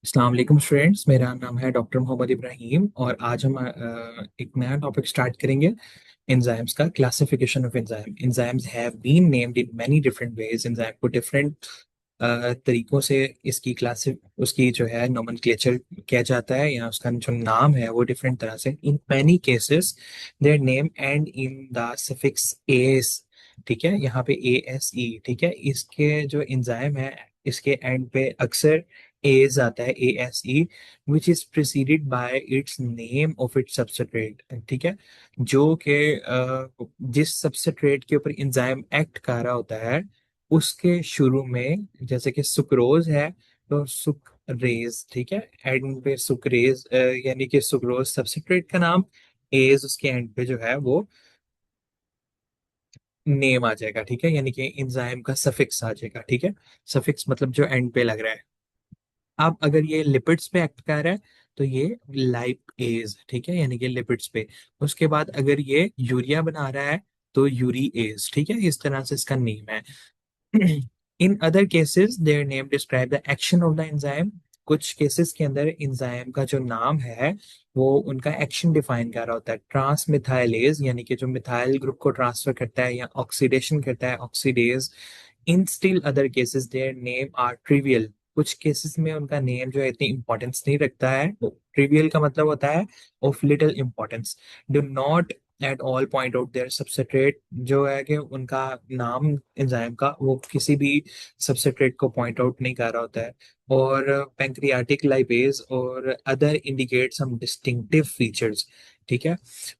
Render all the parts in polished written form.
अस्सलाम वालेकुम स्टूडेंट्स, मेरा नाम है डॉक्टर मोहम्मद इब्राहिम और आज हम एक नया टॉपिक स्टार्ट करेंगे। एंजाइम्स का classification of enzyme. Enzymes have been named in many different ways. Enzyme को डिफरेंट तरीकों से इसकी क्लास उसकी जो है नोमेनक्लेचर किया जाता है या उसका जो नाम है वो डिफरेंट तरह से। In many cases their name and in the suffix S. ठीक है, यहाँ पे ए एस ई। ठीक है, इसके जो एंजाइम है इसके एंड पे अक्सर एज आता है, A S E, which is preceded by it's name of its substrate. ठीक है, जो कि जिस सबस्ट्रेट के ऊपर एंजाइम एक्ट कर रहा होता है उसके शुरू में, जैसे कि सुक्रोज है तो सुकरेज। ठीक है, एंड पे सुकरेज यानी कि सुक्रोज सबस्ट्रेट का नाम, एज उसके एंड पे जो है वो नेम आ जाएगा। ठीक है, यानी कि एंजाइम का सफिक्स आ जाएगा। ठीक है, सफिक्स मतलब जो एंड पे लग रहा है। अब अगर ये लिपिड्स पे एक्ट कर रहा है तो ये लाइपेज। ठीक है, यानी कि लिपिड्स पे। उसके बाद अगर ये यूरिया बना रहा है तो यूरीएज। ठीक है, इस तरह से इसका नेम है। In other cases their name describe the action of the enzyme. कुछ केसेस के अंदर एंजाइम का जो नाम है वो उनका एक्शन डिफाइन कर रहा होता है। ट्रांसमिथाइलेज यानी कि जो मिथाइल ग्रुप को ट्रांसफर करता है या ऑक्सीडेशन करता है, oxidase. In still other cases their name are trivial. कुछ केसेस में उनका नेम जो है इतनी इंपॉर्टेंस नहीं रखता है। ट्रिवियल का मतलब होता है of little importance. Do not at all point out their substrate. जो है कि उनका नाम एंजाइम का वो किसी भी सबस्ट्रेट को पॉइंट आउट नहीं कर रहा होता है। और पैंक्रियाटिक लाइपेज और अदर इंडिकेट सम डिस्टिंक्टिव फीचर्स। ठीक है,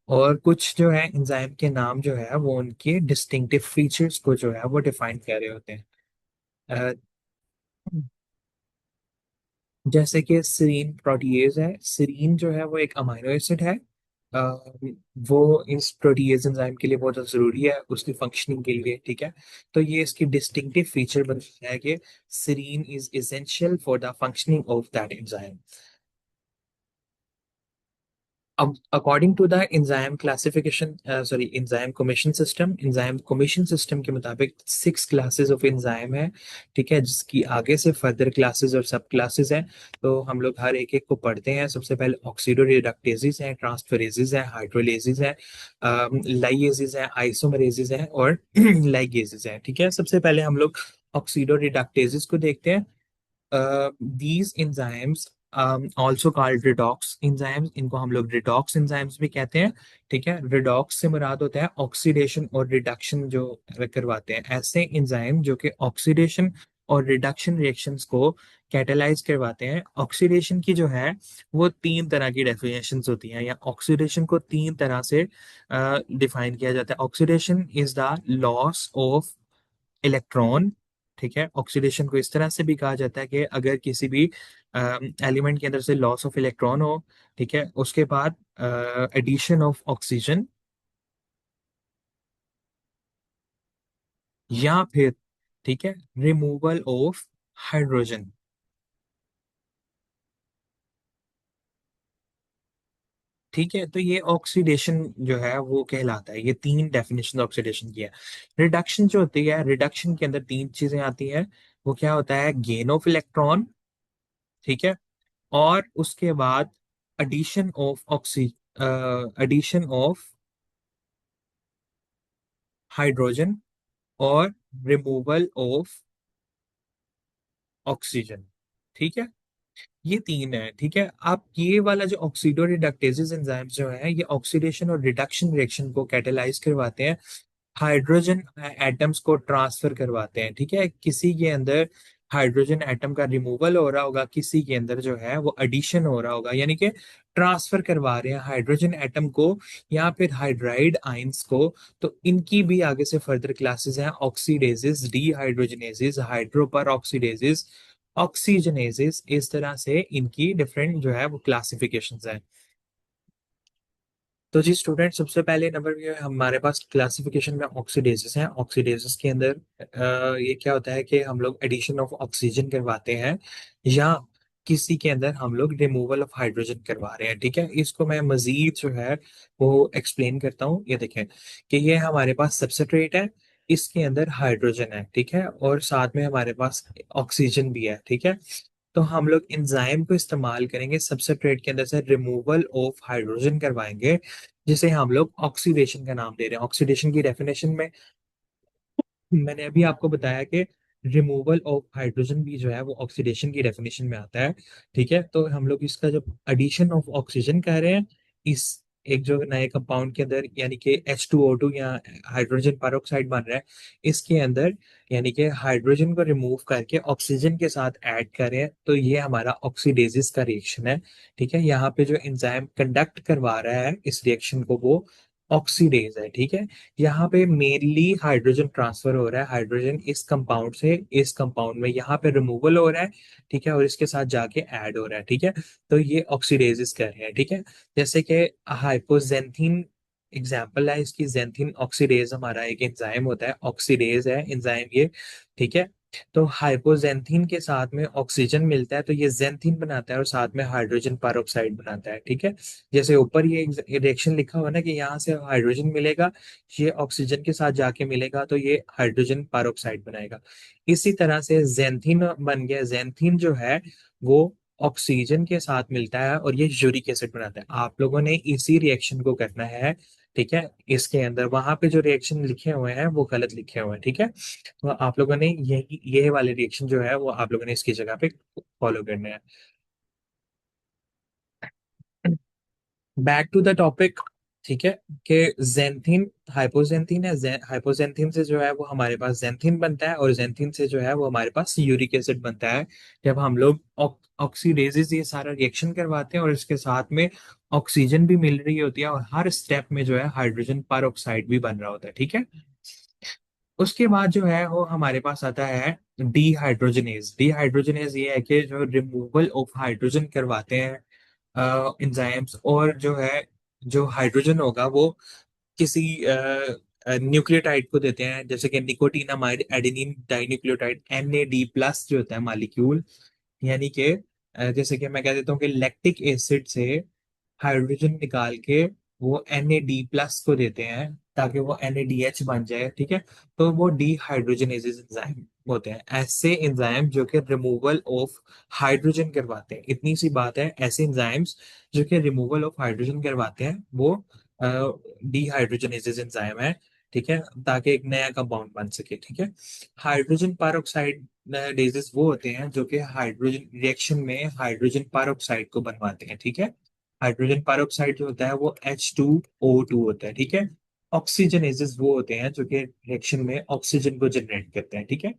और कुछ जो है एंजाइम के नाम जो है वो उनके डिस्टिंक्टिव फीचर्स को जो है वो डिफाइन कर रहे होते हैं। अ, जैसे कि सीरीन प्रोटीएज है। सीरीन जो है वो एक अमाइनो एसिड है। अ, वो इस प्रोटीएज एंजाइम के लिए बहुत ज़्यादा जरूरी है उसकी फंक्शनिंग के लिए। ठीक है, तो ये इसकी डिस्टिंक्टिव फीचर बनता है कि serine is essential for the functioning of that enzyme. अब according to the enzyme classification, sorry, enzyme commission system. Enzyme commission system के मुताबिक 6 क्लासेस ऑफ एंजाइम है। ठीक है, जिसकी आगे से फर्दर क्लासेस और सब क्लासेस हैं। तो हम लोग हर एक एक को पढ़ते हैं। सबसे पहले ऑक्सीडो रिडक्टेजेस हैं, ट्रांसफरेजेस हैं, हाइड्रोलेजेस हैं, लाइएजेस हैं, आइसोमरेजेस हैं और लाइगेजेस हैं। ठीक है, सबसे पहले हम लोग ऑक्सीडो रिडक्टेजेस को देखते हैं। these enzymes also called redox enzymes, इनको हम लोग redox enzymes भी कहते हैं। ठीक है, redox से मुराद होता है ऑक्सीडेशन और रिडक्शन जो करवाते हैं। ऐसे एंजाइम जो कि ऑक्सीडेशन और रिडक्शन रिएक्शंस को कैटेलाइज करवाते हैं। ऑक्सीडेशन की जो है वो 3 तरह की डेफिनेशंस होती हैं, या ऑक्सीडेशन को 3 तरह से डिफाइन किया जाता है। Oxidation is the loss of electron. ठीक है, ऑक्सीडेशन को इस तरह से भी कहा जाता है कि अगर किसी भी एलिमेंट के अंदर से लॉस ऑफ इलेक्ट्रॉन हो। ठीक है, उसके बाद एडिशन ऑफ ऑक्सीजन, या फिर ठीक है रिमूवल ऑफ हाइड्रोजन। ठीक है, तो ये ऑक्सीडेशन जो है वो कहलाता है। ये 3 डेफिनेशन ऑक्सीडेशन की है। रिडक्शन जो होती है, रिडक्शन के अंदर 3 चीजें आती हैं। वो क्या होता है? Gain of electron. ठीक है, और उसके बाद addition of oxy addition of hydrogen और रिमूवल ऑफ ऑक्सीजन। ठीक है, ये 3 है। ठीक है, आप ये वाला जो ऑक्सीडो रिडक्टेजेस एंजाइम्स जो है ये ऑक्सीडेशन और रिडक्शन रिएक्शन को कैटेलाइज करवाते हैं, हाइड्रोजन एटम्स को ट्रांसफर करवाते हैं। ठीक है, किसी के अंदर हाइड्रोजन एटम का रिमूवल हो रहा होगा, किसी के अंदर जो है वो एडिशन हो रहा होगा, यानी कि ट्रांसफर करवा रहे हैं हाइड्रोजन एटम को या फिर हाइड्राइड आइंस को। तो इनकी भी आगे से फर्दर क्लासेस हैं, ऑक्सीडेजेस, डीहाइड्रोजनेजेस, हाइड्रोपर ऑक्सीडेजेस, ऑक्सीजनेजेस। इस तरह से इनकी डिफरेंट जो है वो क्लासिफिकेशंस हैं। तो जी स्टूडेंट, सबसे पहले नंबर पे हमारे पास क्लासिफिकेशन में ऑक्सीडेजेस हैं। ऑक्सीडेजेस के अंदर ये क्या होता है कि हम लोग एडिशन ऑफ ऑक्सीजन करवाते हैं या किसी के अंदर हम लोग रिमूवल ऑफ हाइड्रोजन करवा रहे हैं। ठीक है, इसको मैं मजीद जो है वो एक्सप्लेन करता हूँ। ये देखें कि ये हमारे पास सबस्ट्रेट है, इसके अंदर हाइड्रोजन है। ठीक है, और साथ में हमारे पास ऑक्सीजन भी है। ठीक है, तो हम लोग एंजाइम को इस्तेमाल करेंगे सबस्ट्रेट के अंदर से रिमूवल ऑफ हाइड्रोजन करवाएंगे, जिसे हम लोग ऑक्सीडेशन का नाम दे रहे हैं। ऑक्सीडेशन की डेफिनेशन में मैंने अभी आपको बताया कि रिमूवल ऑफ हाइड्रोजन भी जो है वो ऑक्सीडेशन की डेफिनेशन में आता है। ठीक है, तो हम लोग इसका जब एडिशन ऑफ ऑक्सीजन कह रहे हैं इस एक जो नए कंपाउंड के अंदर, यानी कि H2O2 या हाइड्रोजन पेरोक्साइड बन रहा है, इसके अंदर यानी कि हाइड्रोजन को रिमूव करके ऑक्सीजन के साथ ऐड कर रहे हैं, तो ये हमारा ऑक्सीडेसिस का रिएक्शन है। ठीक है, यहाँ पे जो एंजाइम कंडक्ट करवा रहा है इस रिएक्शन को वो ऑक्सीडेज है। ठीक है, यहाँ पे मेनली हाइड्रोजन ट्रांसफर हो रहा है, हाइड्रोजन इस कंपाउंड से इस कंपाउंड में यहाँ पे रिमूवल हो रहा है। ठीक है, और इसके साथ जाके ऐड हो रहा है। ठीक है, तो ये ऑक्सीडेजिस कर रहे हैं। ठीक है, जैसे कि हाइपोजेंथीन एग्जाम्पल है इसकी, जेंथिन ऑक्सीडेज हमारा एक एंजाइम होता है, ऑक्सीडेज है एंजाइम ये। ठीक है, तो हाइपोजेंथीन के साथ में ऑक्सीजन मिलता है तो ये जेंथिन बनाता है और साथ में हाइड्रोजन पेरोक्साइड बनाता है। ठीक है, जैसे ऊपर ये रिएक्शन लिखा हुआ है ना कि यहाँ से हाइड्रोजन मिलेगा, ये ऑक्सीजन के साथ जाके मिलेगा तो ये हाइड्रोजन पेरोक्साइड बनाएगा। इसी तरह से जेंथिन बन गया, जेंथिन जो है वो ऑक्सीजन के साथ मिलता है और ये यूरिक एसिड बनाता है। आप लोगों ने इसी रिएक्शन को करना है। ठीक है, इसके अंदर वहां पे जो रिएक्शन लिखे हुए हैं वो गलत लिखे हुए हैं। ठीक है, तो आप लोगों ने ये वाले रिएक्शन जो है वो आप लोगों ने इसकी जगह पे फॉलो करने हैं। Back to the topic. ठीक है, कि जेंथिन हाइपोजेंथिन है, हाइपोजेंथिन से जो है वो हमारे पास जेंथिन बनता है और जेंथिन से जो है वो हमारे पास यूरिक एसिड बनता है। जब हम लोग ऑक्सीडेजेस ये सारा रिएक्शन करवाते हैं और इसके साथ में ऑक्सीजन भी मिल रही होती है और हर स्टेप में जो है हाइड्रोजन पर ऑक्साइड भी बन रहा होता है। ठीक है, उसके बाद जो है वो हमारे पास आता है डीहाइड्रोजनेज। डीहाइड्रोजनेज ये है कि जो रिमूवल ऑफ हाइड्रोजन करवाते हैं एंजाइम्स, और जो है जो हाइड्रोजन होगा वो किसी न्यूक्लियोटाइड को देते हैं, जैसे कि निकोटीनामाइड एडेनिन डाइन्यूक्लियोटाइड NAD+ जो होता है मॉलिक्यूल, यानी कि जैसे कि मैं कह देता हूँ कि लैक्टिक एसिड से हाइड्रोजन निकाल के वो NAD+ को देते हैं ताकि वो NADH बन जाए। ठीक है, तो वो डीहाइड्रोजनेजेस एंजाइम होते हैं, ऐसे एंजाइम जो कि रिमूवल ऑफ हाइड्रोजन करवाते हैं। इतनी सी बात है, ऐसे एंजाइम्स जो कि रिमूवल ऑफ हाइड्रोजन करवाते हैं वो डीहाइड्रोजनेजेस एंजाइम है। ठीक है, ताकि एक नया कंपाउंड बन सके। ठीक है, हाइड्रोजन पेरोक्साइड डेजेस वो होते हैं जो कि हाइड्रोजन रिएक्शन में हाइड्रोजन पेरोक्साइड को बनवाते हैं। ठीक है, हाइड्रोजन पेरोक्साइड जो होता है वो H2O2 होता है। ठीक है, ऑक्सीजनेजेस वो होते हैं जो कि रिएक्शन में ऑक्सीजन को जनरेट करते हैं। ठीक है,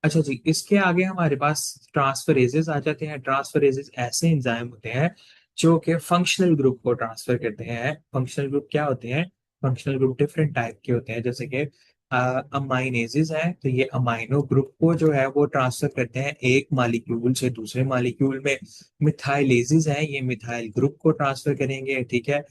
अच्छा जी, इसके आगे हमारे पास ट्रांसफरेजेस आ जाते हैं। ट्रांसफरेजेस ऐसे एंजाइम होते हैं जो कि फंक्शनल ग्रुप को ट्रांसफर करते हैं। फंक्शनल ग्रुप क्या होते हैं? फंक्शनल ग्रुप डिफरेंट टाइप के होते हैं, जैसे कि अमाइनेजेस हैं, तो ये अमाइनो ग्रुप को जो है वो ट्रांसफर करते हैं एक मॉलिक्यूल से दूसरे मॉलिक्यूल में। मिथाइलेजेस हैं, ये मिथाइल ग्रुप को ट्रांसफर करेंगे। ठीक है,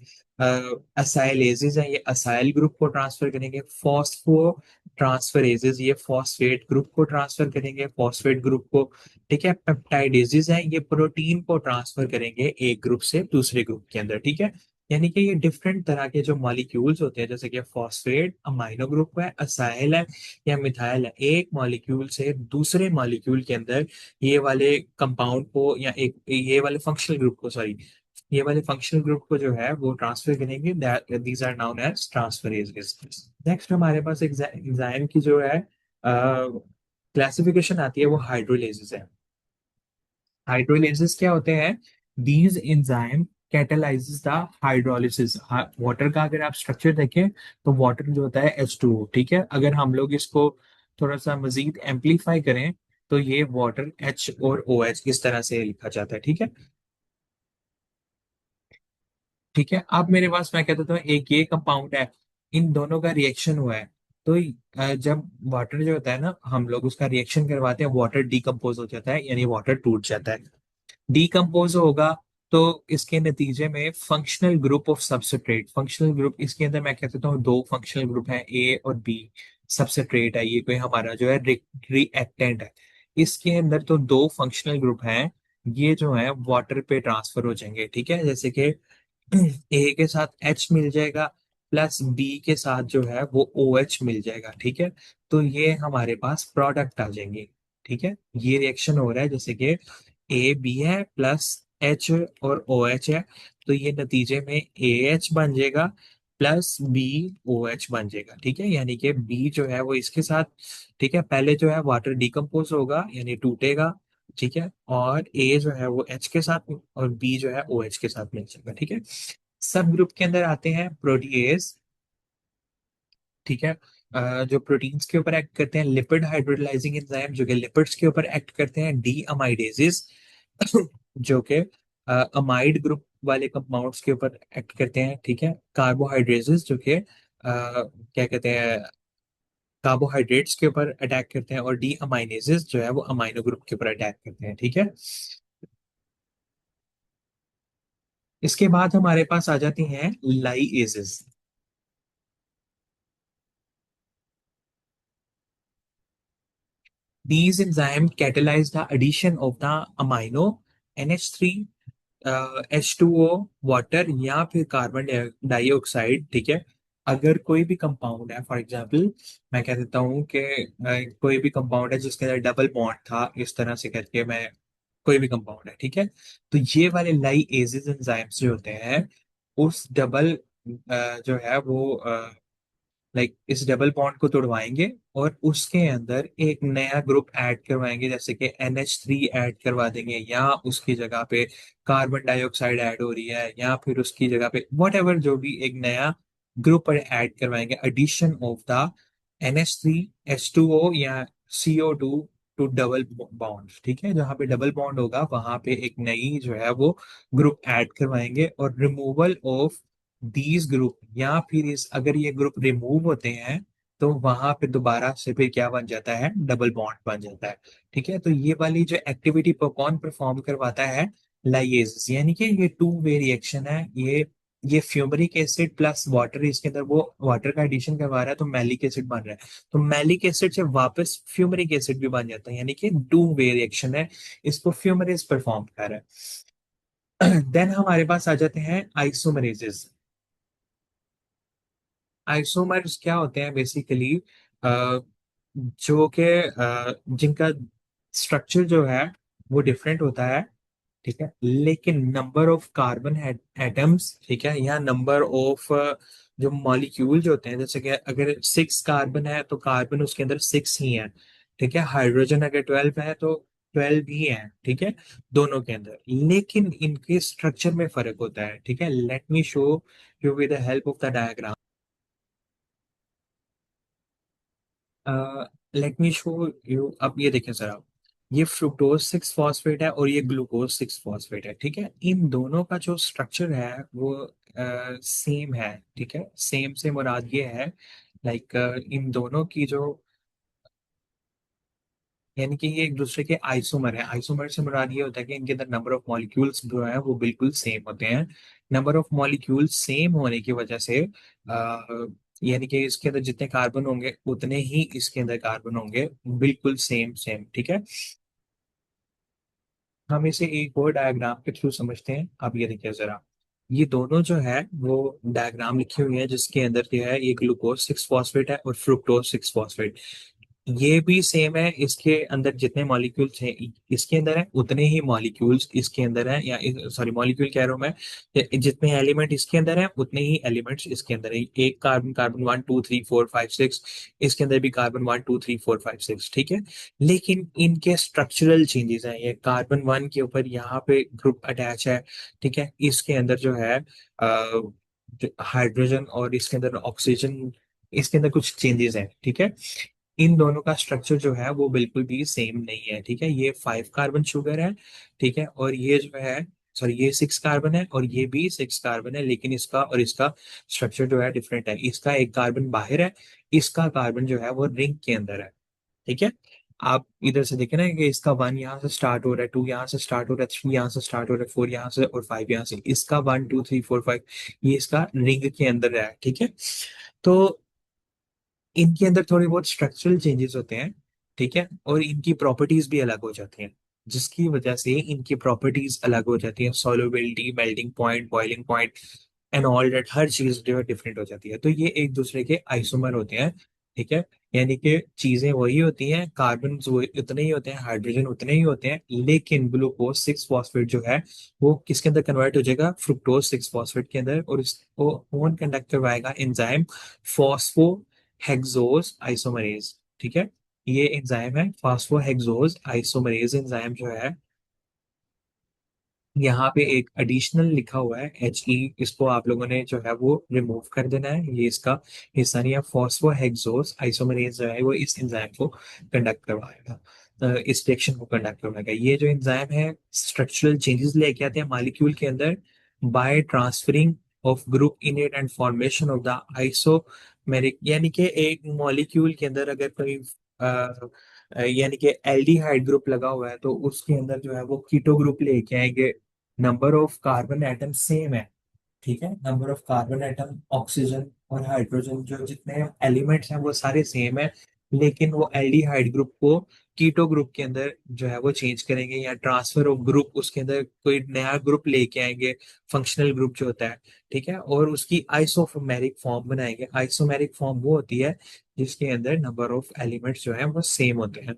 असाइलेजेस हैं, ये असाइल ग्रुप को ट्रांसफर करेंगे। फॉस्फो ट्रांसफरेजेस ये फॉस्फेट ग्रुप को ट्रांसफर करेंगे, फॉस्फेट ग्रुप को। ठीक है, पेप्टाइडेजेस हैं, ये प्रोटीन को ट्रांसफर करेंगे एक ग्रुप से दूसरे ग्रुप के अंदर। ठीक है, यानी कि ये डिफरेंट तरह के जो मॉलिक्यूल्स होते हैं, जैसे कि फॉस्फेट अमाइनो ग्रुप है, असाइल है या मिथाइल है, एक मॉलिक्यूल से दूसरे मॉलिक्यूल के अंदर ये वाले कंपाउंड को या एक ये वाले फंक्शनल ग्रुप को, सॉरी, ये वाले फंक्शनल ग्रुप को जो है वो ट्रांसफर करेंगे। These are known as transferases. Next हमारे पास एंजाइम की जो है क्लासिफिकेशन आती है वो हाइड्रोलेसिस है। हाइड्रोलाइसिस क्या होते हैं? These enzymes catalyse the hydrolysis. Water का अगर आप स्ट्रक्चर देखें तो वाटर जो होता है H2O। ठीक है, अगर हम लोग इसको थोड़ा सा मजीद एम्पलीफाई करें तो ये वाटर H और OH इस तरह से लिखा जाता है। ठीक है, ठीक है, अब मेरे पास मैं कहता हूँ एक ये कंपाउंड है, इन दोनों का रिएक्शन हुआ है, तो जब वाटर जो होता है ना हम लोग उसका रिएक्शन करवाते हैं, वाटर डिकम्पोज हो जाता है, यानी वाटर टूट जाता है। डिकम्पोज होगा तो इसके नतीजे में functional group of substrate, functional group इसके अंदर मैं कह सकता हूँ दो फंक्शनल ग्रुप है, A और B। सबस्ट्रेट है, ये कोई हमारा जो है रिएक्टेंट है। इसके अंदर तो दो फंक्शनल ग्रुप हैं, ये जो है वाटर पे ट्रांसफर हो जाएंगे। ठीक है, जैसे कि A के साथ H मिल जाएगा प्लस B के साथ जो है वो OH मिल जाएगा। ठीक है, तो ये हमारे पास प्रोडक्ट आ जाएंगे। ठीक है, ये रिएक्शन हो रहा है जैसे कि ए बी है प्लस एच और ओ एच है, तो ये नतीजे में ए एच बन जाएगा प्लस बी ओ एच बन जाएगा। ठीक है, यानी कि बी जो है वो इसके साथ, ठीक है, पहले जो है वाटर डिकम्पोज होगा यानी टूटेगा, ठीक है, और ए जो है वो एच के साथ और बी जो है ओ एच के साथ मिल जाएगा। ठीक है, सब ग्रुप के अंदर आते हैं प्रोटीएज। ठीक है, जो प्रोटीन्स के ऊपर एक्ट करते हैं लिपिड हाइड्रोलाइजिंग एंजाइम, जो कि लिपिड्स के ऊपर एक्ट करते हैं डी अमाइडेजेस, जो कि अमाइड ग्रुप वाले कंपाउंड्स के ऊपर एक्ट करते हैं। ठीक है, कार्बोहाइड्रेजेस जो कि क्या कहते हैं, कार्बोहाइड्रेट्स के ऊपर अटैक करते हैं, और डी अमाइनेजेस जो है वो अमाइनो ग्रुप के ऊपर अटैक करते हैं। ठीक है, इसके बाद हमारे पास आ जाती हैं लाइएजेस। These enzymes catalyze the addition of the amino NH3, H2O, water या फिर कार्बन डाइऑक्साइड। ठीक है, अगर कोई भी कंपाउंड है, फॉर एग्जांपल मैं कह देता हूँ कि कोई भी कंपाउंड है जिसके अंदर डबल बॉन्ड था, इस तरह से करके मैं, कोई भी कंपाउंड है, ठीक है, तो ये वाले लाइएजेस एंजाइम्स जो होते हैं उस डबल जो है वो इस डबल बॉन्ड को तोड़वाएंगे और उसके अंदर एक नया ग्रुप ऐड करवाएंगे, जैसे कि NH3 ऐड करवा देंगे, या उसकी जगह पे कार्बन डाइऑक्साइड ऐड हो रही है, या फिर उसकी जगह पे वट एवर जो भी एक नया ग्रुप पर ऐड करवाएंगे, addition of the NH3 H2O या CO2 टू डबल बॉन्ड। ठीक है, जहाँ पे डबल बॉन्ड होगा वहां पे एक नई जो है वो ग्रुप ऐड करवाएंगे, और रिमूवल ऑफ दीज ग्रुप, या फिर इस अगर ये ग्रुप रिमूव होते हैं तो वहां पे दोबारा से फिर क्या बन जाता है, डबल बॉन्ड बन जाता है। ठीक है, तो ये वाली जो एक्टिविटी पर कौन परफॉर्म करवाता है, लाइएज, यानी कि ये टू वे रिएक्शन है। ये फ्यूमरिक एसिड प्लस वाटर, इसके अंदर वो वाटर का एडिशन करवा रहा है तो मैलिक एसिड बन रहा है, तो मैलिक एसिड से वापस फ्यूमरिक एसिड भी बन जाता है, यानी कि टू वे रिएक्शन है, इसको फ्यूमरेज परफॉर्म कर रहा है। देन हमारे पास आ जाते हैं आइसोमरेजेस। आइसोमर्स क्या होते हैं बेसिकली, जो कि जिनका स्ट्रक्चर जो है वो डिफरेंट होता है। ठीक है, लेकिन नंबर ऑफ कार्बन एटम्स, ठीक है, या नंबर ऑफ जो मॉलिक्यूल्स होते हैं, जैसे कि अगर 6 कार्बन है तो कार्बन उसके अंदर 6 ही है। ठीक है, हाइड्रोजन अगर 12 है तो 12 ही है। ठीक है, दोनों के अंदर, लेकिन इनके स्ट्रक्चर में फर्क होता है। ठीक है, let me show you with the help of the diagram. Let me show you, अब ये देखें सर आप, ये फ्रुक्टोज 6 फॉस्फेट है और ये ग्लूकोज 6 फॉस्फेट है। ठीक है, इन दोनों का जो स्ट्रक्चर है वो सेम है। ठीक है, सेम से मुराद ये है, इन दोनों की जो, यानी कि ये एक दूसरे के आइसोमर है। आइसोमर से मुराद ये होता है कि इनके अंदर नंबर ऑफ मॉलिक्यूल्स जो है वो बिल्कुल सेम होते हैं। नंबर ऑफ मॉलिक्यूल्स सेम होने की वजह से यानी कि इसके अंदर जितने कार्बन होंगे उतने ही इसके अंदर कार्बन होंगे, बिल्कुल सेम सेम। ठीक है, हम इसे एक और डायग्राम के थ्रू समझते हैं। आप ये देखिए जरा, ये दोनों जो है वो डायग्राम लिखी हुई है जिसके अंदर क्या है, ये ग्लूकोज 6 फॉस्फेट है और फ्रुक्टोज 6 फॉस्फेट। ये भी सेम है, इसके अंदर जितने मॉलिक्यूल्स हैं इसके अंदर है उतने ही मॉलिक्यूल्स इसके अंदर है, या सॉरी मॉलिक्यूल कह रहा हूं मैं, जितने एलिमेंट इसके अंदर है उतने ही एलिमेंट्स इसके अंदर है। एक कार्बन, कार्बन 1 2 3 4 5 6, इसके अंदर भी कार्बन 1 2 3 4 5 6। ठीक है, लेकिन इनके स्ट्रक्चरल चेंजेस हैं, ये कार्बन 1 के ऊपर यहाँ पे ग्रुप अटैच है। ठीक है, इसके अंदर जो है हाइड्रोजन और इसके अंदर ऑक्सीजन, इसके अंदर कुछ चेंजेस हैं। ठीक है, इन दोनों का स्ट्रक्चर जो है वो बिल्कुल भी सेम नहीं है। ठीक है, ये 5 कार्बन शुगर है। ठीक है, और ये जो है, सॉरी ये 6 कार्बन है और ये भी 6 कार्बन है, लेकिन इसका और इसका स्ट्रक्चर जो है डिफरेंट है। इसका एक कार्बन बाहर है, इसका कार्बन जो है वो रिंग के अंदर है। ठीक है, आप इधर से देखें ना कि इसका 1 यहाँ से स्टार्ट हो रहा है, 2 यहाँ से स्टार्ट हो रहा है, 3 यहाँ से स्टार्ट हो रहा है, 4 यहाँ से और 5 यहाँ से, इसका 1 2 3 4 5 ये इसका रिंग के अंदर है। ठीक है, तो इनके अंदर थोड़ी बहुत स्ट्रक्चरल चेंजेस होते हैं। ठीक है, और इनकी प्रॉपर्टीज भी अलग हो जाती हैं, जिसकी वजह से इनकी प्रॉपर्टीज अलग हो जाती है, solubility, melting point, boiling point and all that, हर चीज जो है डिफरेंट हो जाती है। तो ये एक दूसरे के आइसोमर होते हैं। ठीक है, यानी कि चीजें वही होती हैं, कार्बन वो उतने ही होते हैं, हाइड्रोजन उतने ही होते हैं, लेकिन ग्लूकोज सिक्स फॉस्फेट जो है वो किसके अंदर कन्वर्ट हो जाएगा, फ्रुक्टोज सिक्स फॉस्फेट के अंदर, और इसको कौन कंडक्ट करवाएगा, एंजाइम फॉस्फो हेक्सोज आइसोमरेज। ठीक है, ये एंजाइम है फास्फो हेक्सोज आइसोमरेज एंजाइम जो है, यहाँ पे एक एडिशनल लिखा हुआ है HE, इसको आप लोगों ने जो है वो रिमूव कर देना है, ये इसका हिस्सा नहीं है। फॉस्फोहेक्सोस आइसोमरेज जो है वो इस एंजाइम को कंडक्ट करवाएगा, इस रिएक्शन को कंडक्ट करवाएगा। ये जो एंजाइम है स्ट्रक्चरल चेंजेस लेके आते हैं मॉलिक्यूल के अंदर बाय ट्रांसफरिंग ऑफ ग्रुप इनेट and formation of the isomeric, यानी कि एक मॉलिक्यूल के अंदर अगर कोई यानी कि एल्डिहाइड ग्रुप लगा हुआ है तो उसके अंदर जो है वो कीटो ग्रुप लेके आएंगे। Number of carbon atom same है, ठीक है, number of carbon atom oxygen और हाइड्रोजन जो जितने एलिमेंट्स हैं वो सारे सेम है, लेकिन वो एल्डिहाइड ग्रुप को कीटो ग्रुप के अंदर जो है वो चेंज करेंगे, या ट्रांसफर ऑफ ग्रुप उसके अंदर कोई नया ग्रुप लेके आएंगे, फंक्शनल ग्रुप जो होता है। ठीक है, और उसकी आइसोमेरिक फॉर्म बनाएंगे। आइसोमेरिक फॉर्म वो होती है जिसके अंदर नंबर ऑफ एलिमेंट्स जो है वो सेम होते हैं।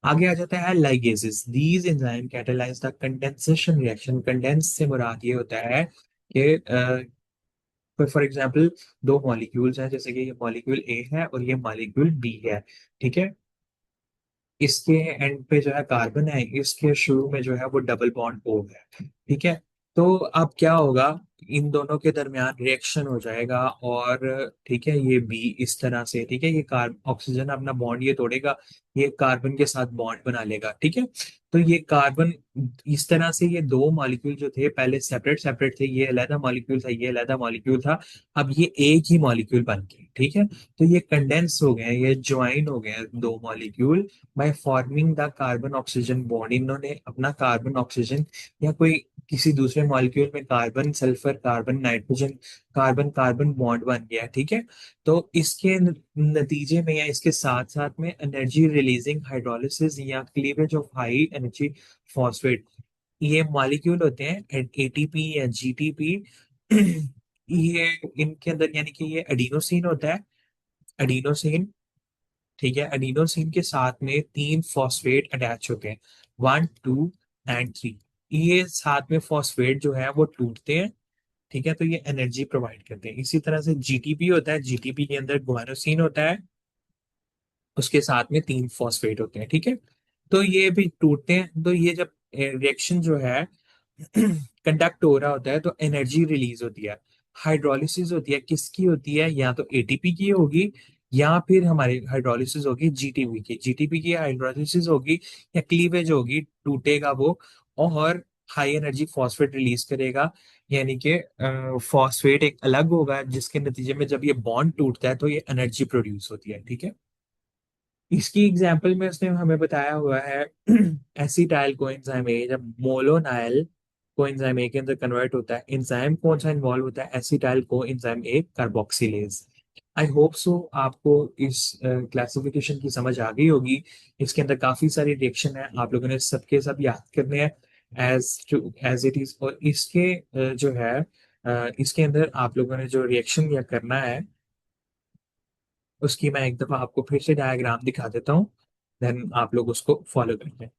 आगे आ जाता है ligases, these enzymes catalyse the condensation reaction. Condense से मुराद ये होता है कि फॉर एग्जांपल दो मॉलिक्यूल्स हैं, जैसे कि ये मॉलिक्यूल ए है और ये मॉलिक्यूल बी है। ठीक है, इसके एंड पे जो है कार्बन है, इसके शुरू में जो है वो डबल बॉन्ड ओ है। ठीक है, तो अब क्या होगा, इन दोनों के दरमियान रिएक्शन हो जाएगा, और ठीक है ये बी इस तरह से, ठीक है, ये कार्ब ऑक्सीजन अपना बॉन्ड ये तोड़ेगा, ये कार्बन के साथ बॉन्ड बना लेगा। ठीक है, तो ये कार्बन इस तरह से, ये दो मॉलिक्यूल जो थे पहले सेपरेट सेपरेट थे, ये अलग मॉलिक्यूल था, ये अलग मॉलिक्यूल था, अब ये एक ही मॉलिक्यूल बन गए। ठीक है, तो ये कंडेंस हो गए, ये ज्वाइन हो गए दो molecule by forming the carbon oxygen bond. इन्होंने अपना कार्बन ऑक्सीजन या कोई किसी दूसरे मॉलिक्यूल में carbon sulphur carbon nitrogen carbon carbon bond बन गया। ठीक है, तो इसके नतीजे में या इसके साथ साथ में एनर्जी रिलीजिंग हाइड्रोलिसिस या cleavage of high energy phosphate, ये मॉलिक्यूल होते हैं ATP या GTP। ये इनके अंदर यानी कि ये एडिनोसिन होता है, एडिनोसिन। ठीक है, एडिनोसिन के साथ में तीन फॉस्फेट अटैच होते हैं, 1 2 एंड 3। ये साथ में फॉस्फेट जो है वो टूटते हैं। ठीक है, तो ये एनर्जी प्रोवाइड करते हैं। इसी तरह से GTP होता है, GTP के अंदर गुआनोसिन होता है, उसके साथ में तीन फॉस्फेट होते हैं। ठीक है, तो ये भी टूटते हैं, तो ये जब रिएक्शन जो है कंडक्ट हो रहा होता है तो एनर्जी रिलीज होती है, हाइड्रोलिसिस होती है, किसकी होती है, या तो ATP की होगी या फिर हमारी हाइड्रोलिसिस होगी GTP की, GTP की हाइड्रोलिसिस होगी या क्लीवेज होगी, टूटेगा वो और हाई एनर्जी फॉस्फेट रिलीज करेगा, यानी कि फॉस्फेट एक अलग होगा जिसके नतीजे में जब ये बॉन्ड टूटता है तो ये एनर्जी प्रोड्यूस होती है। ठीक है, इसकी एग्जाम्पल में उसने हमें बताया हुआ है एसिटाइल कोएंजाइम ए जब मोलोनाइल कोएंजाइम ए के अंदर कन्वर्ट होता है, एंजाइम कौन सा इन्वॉल्व होता है, acetyl coenzyme A carboxylase. I hope so आपको इस क्लासिफिकेशन की समझ आ गई होगी। इसके अंदर काफी सारी रिएक्शन है, आप लोगों ने सबके सब याद करने हैं एज इट इज। और इसके जो है इसके अंदर आप लोगों ने जो रिएक्शन या करना है उसकी मैं एक दफा आपको फिर से डायग्राम दिखा देता हूँ, देन आप लोग उसको फॉलो करते हैं।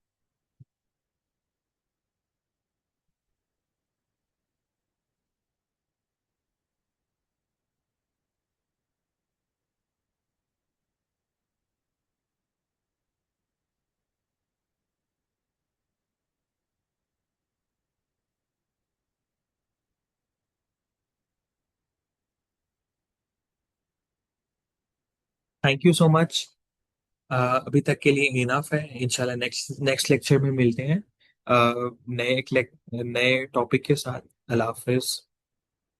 थैंक यू सो मच, अभी तक के लिए इनफ है। इंशाल्लाह नेक्स्ट नेक्स्ट लेक्चर में मिलते हैं नए एक नए टॉपिक के साथ। अल्लाह हाफिज।